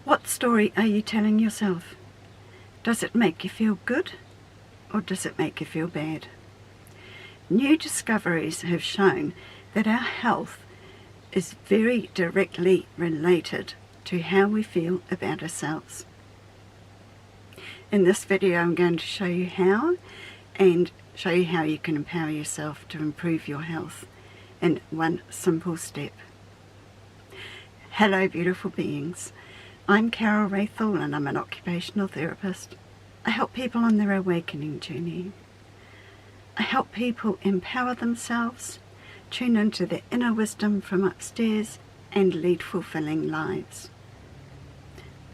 What story are you telling yourself? Does it make you feel good, or does it make you feel bad? New discoveries have shown that our health is very directly related to how we feel about ourselves. In this video I'm going to show you how, and show you how you can empower yourself to improve your health in one simple step. Hello beautiful beings, I'm Carol Wraithall and I'm an occupational therapist. I help people on their awakening journey. I help people empower themselves, tune into their inner wisdom from upstairs and lead fulfilling lives.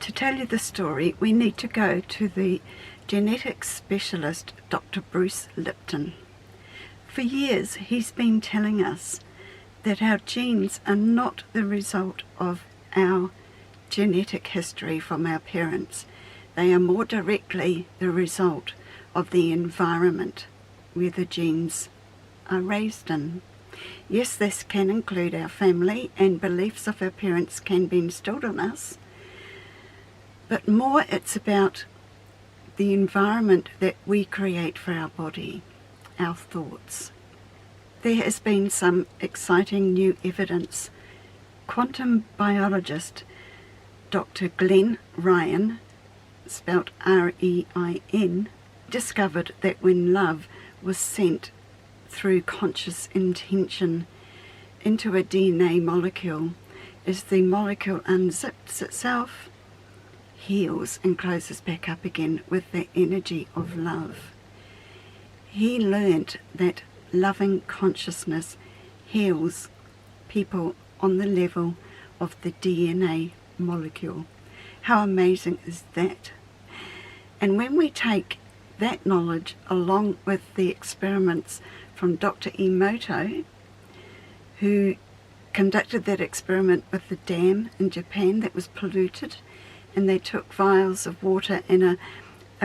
To tell you the story, we need to go to the genetics specialist Dr. Bruce Lipton. For years he's been telling us that our genes are not the result of our genetic history from our parents. They are more directly the result of the environment where the genes are raised in. Yes, this can include our family, and beliefs of our parents can be instilled in us, but more it's about the environment that we create for our body, our thoughts. There has been some exciting new evidence. Quantum biologist Dr. Glenn Ryan, spelt R-E-I-N, discovered that when love was sent through conscious intention into a DNA molecule, as the molecule unzips itself, heals and closes back up again with the energy of love. He learnt that loving consciousness heals people on the level of the DNA molecule. How amazing is that? And when we take that knowledge along with the experiments from Dr. Emoto, who conducted that experiment with the dam in Japan that was polluted, and they took vials of water and a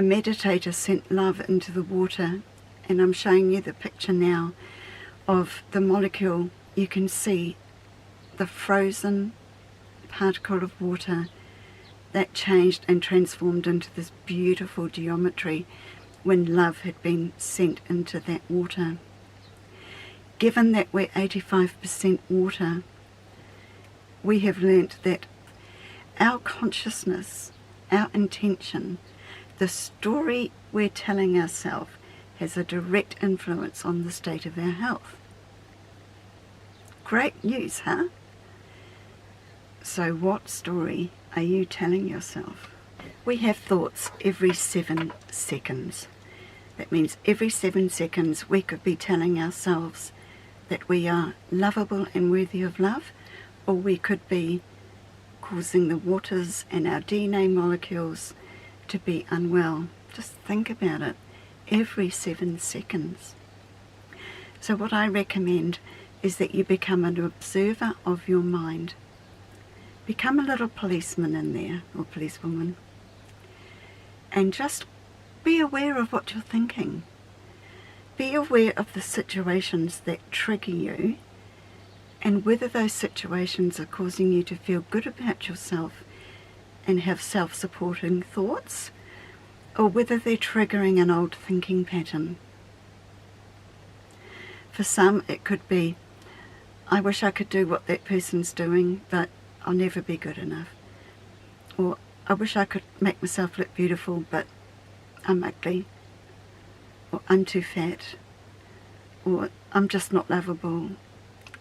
meditator sent love into the water, and I'm showing you the picture now of the molecule. You can see the frozen particle of water that changed and transformed into this beautiful geometry when love had been sent into that water. Given that we're 85% water, we have learnt that our consciousness, our intention, the story we're telling ourselves has a direct influence on the state of our health. Great news, huh? So what story are you telling yourself? We have thoughts every 7 seconds. That means every 7 seconds we could be telling ourselves that we are lovable and worthy of love, or we could be causing the waters and our DNA molecules to be unwell. Just think about it, every 7 seconds. So what I recommend is that you become an observer of your mind. Become a little policeman in there, or policewoman, and just be aware of what you're thinking. Be aware of the situations that trigger you, and whether those situations are causing you to feel good about yourself and have self-supporting thoughts, or whether they're triggering an old thinking pattern. For some it could be, I wish I could do what that person's doing, but I'll never be good enough. Or I wish I could make myself look beautiful, but I'm ugly. Or I'm too fat. Or I'm just not lovable.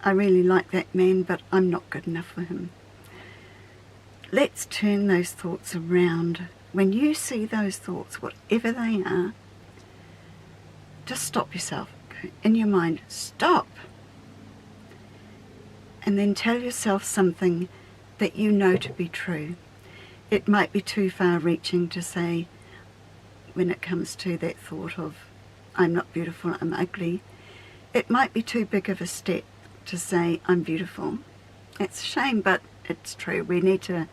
I really like that man, but I'm not good enough for him. Let's turn those thoughts around. When you see those thoughts, whatever they are, just stop yourself. Go in your mind, stop. And then tell yourself something that you know to be true. It might be too far-reaching to say when it comes to that thought of I'm not beautiful, I'm ugly. It might be too big of a step to say I'm beautiful. It's a shame, but it's true. We need to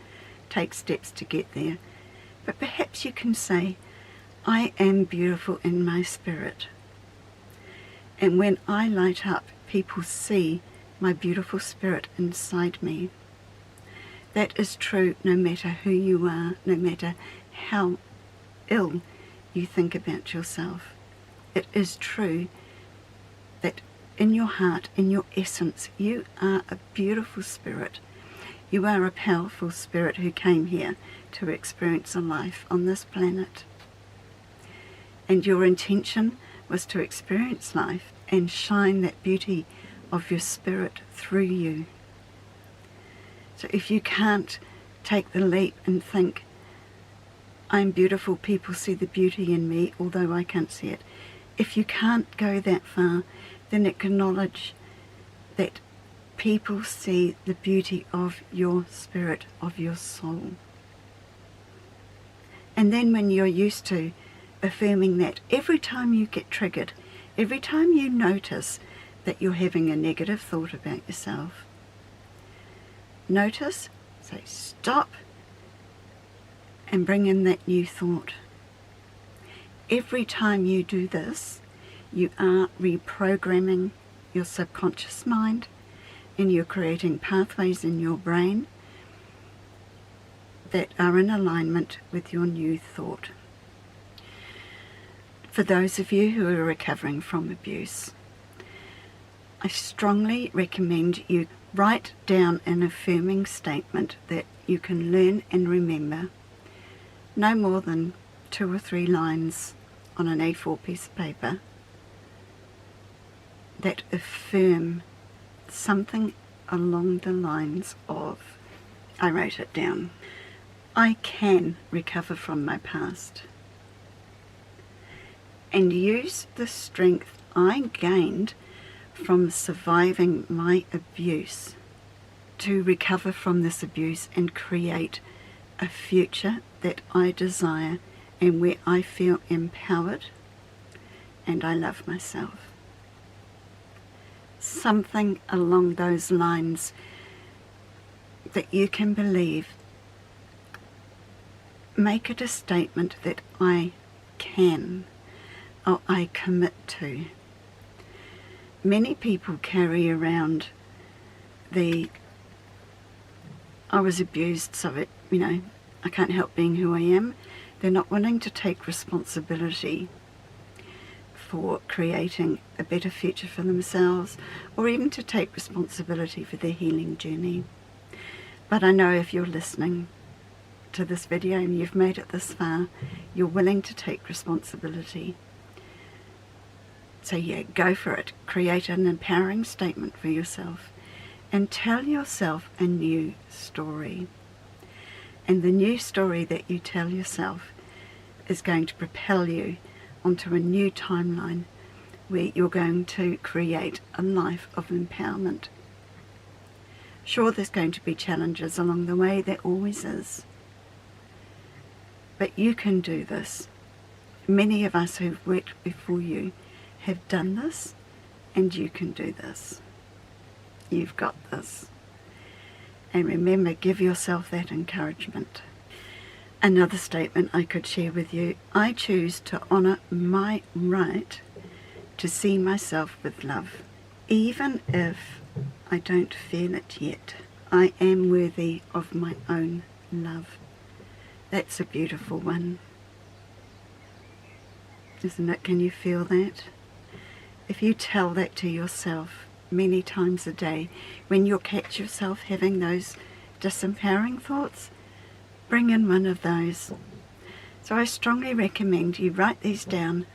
take steps to get there. But perhaps you can say, I am beautiful in my spirit. And when I light up, people see my beautiful spirit inside me. That is true no matter who you are, no matter how ill you think about yourself. It is true that in your heart, in your essence, you are a beautiful spirit. You are a powerful spirit who came here to experience a life on this planet. And your intention was to experience life and shine that beauty of your spirit through you. So if you can't take the leap and think, I'm beautiful, people see the beauty in me, although I can't see it. If you can't go that far, then acknowledge that people see the beauty of your spirit, of your soul. And then when you're used to affirming that, every time you get triggered, every time you notice that you're having a negative thought about yourself, notice, say stop, and bring in that new thought. Every time you do this, you are reprogramming your subconscious mind, and you're creating pathways in your brain that are in alignment with your new thought. For those of you who are recovering from abuse, I strongly recommend you write down an affirming statement that you can learn and remember, no more than 2 or 3 lines on an A4 piece of paper, that affirm something along the lines of, I wrote it down, I can recover from my past and use the strength I gained from surviving my abuse to recover from this abuse and create a future that I desire and where I feel empowered and I love myself. Something along those lines that you can believe. Make it a statement that I can, or I commit to. Many people carry around the I was abused, so I can't help being who I am. They're not willing to take responsibility for creating a better future for themselves, or even to take responsibility for their healing journey. But I know if you're listening to this video and you've made it this far, you're willing to take responsibility. So yeah, go for it. Create an empowering statement for yourself and tell yourself a new story. And the new story that you tell yourself is going to propel you onto a new timeline where you're going to create a life of empowerment. Sure, there's going to be challenges along the way, there always is. But you can do this. Many of us who've worked before you have done this, and you can do this. You've got this. And remember, give yourself that encouragement. Another statement I could share with you, I choose to honour my right to see myself with love. Even if I don't feel it yet, I am worthy of my own love. That's a beautiful one, isn't it? Can you feel that? If you tell that to yourself many times a day, when you catch yourself having those disempowering thoughts, bring in one of those. So I strongly recommend you write these down,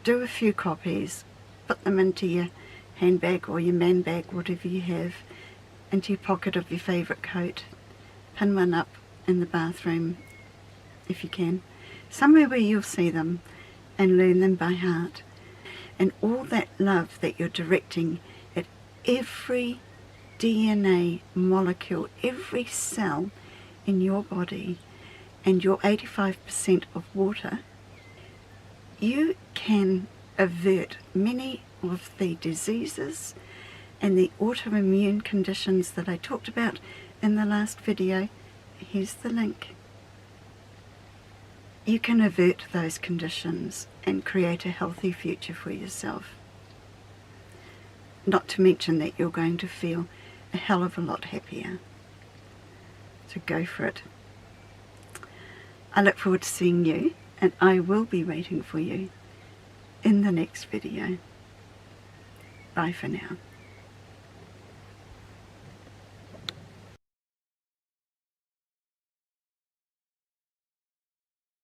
do a few copies, put them into your handbag or your man bag, whatever you have, into your pocket of your favourite coat, pin one up in the bathroom if you can, somewhere where you'll see them and learn them by heart. And all that love that you're directing at every DNA molecule, every cell in your body, and your 85% of water, you can avert many of the diseases and the autoimmune conditions that I talked about in the last video. Here's the link. You can avert those conditions and create a healthy future for yourself. Not to mention that you're going to feel a hell of a lot happier. So go for it. I look forward to seeing you, and I will be waiting for you in the next video. Bye for now.